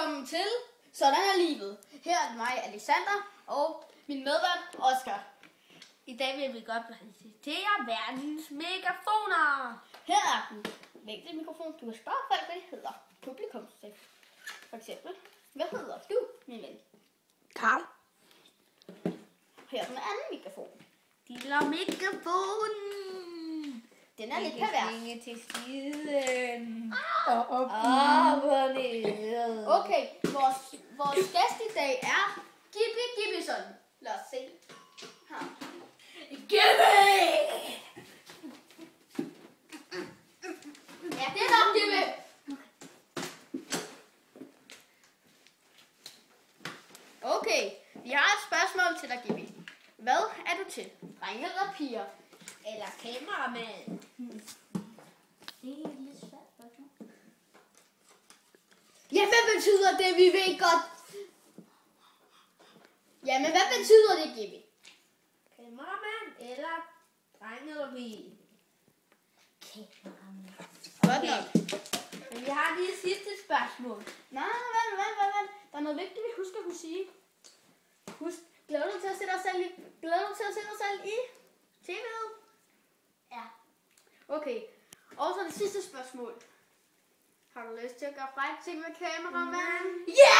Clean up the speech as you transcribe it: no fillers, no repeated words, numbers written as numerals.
velkommen til Sådan er livet. Her er mig, Alexander, og min medvært, Oscar. I dag vil vi godt præsentere verdens megafoner. Her er den vigtige mikrofon. Du kan spørge folk, hvad det hedder. Publikumstil. For eksempel, hvad hedder du, min ven? Karl. Her er den anden mikrofon. Lille mikrofon. Den er lidt pervers. Svinge til siden. Og op ned. Okay, vores gæst i dag er Gibby Gibbison. Lad os se. Her. Gibby! Ja, det er nok Gibby. Okay, vi har et spørgsmål til dig, Gibby. Hvad er du til? Drenge eller piger? Eller kameramand. Det er et lidt svært spørgsmål. Ja, hvad betyder det? Vi ved godt. Ja, men hvad betyder det, Gibby? Kameramand eller drenge eller pige? Kameramand. Godt nok. Men vi har lige et sidste spørgsmål. Nej, vent. Der er noget vigtigt, vi husker at sige. Glæder du til at sætte os selv i tv'et? Ja. Okay. Og så det sidste spørgsmål. Har du lyst til at gøre fræk ting med kameramanden? Ja!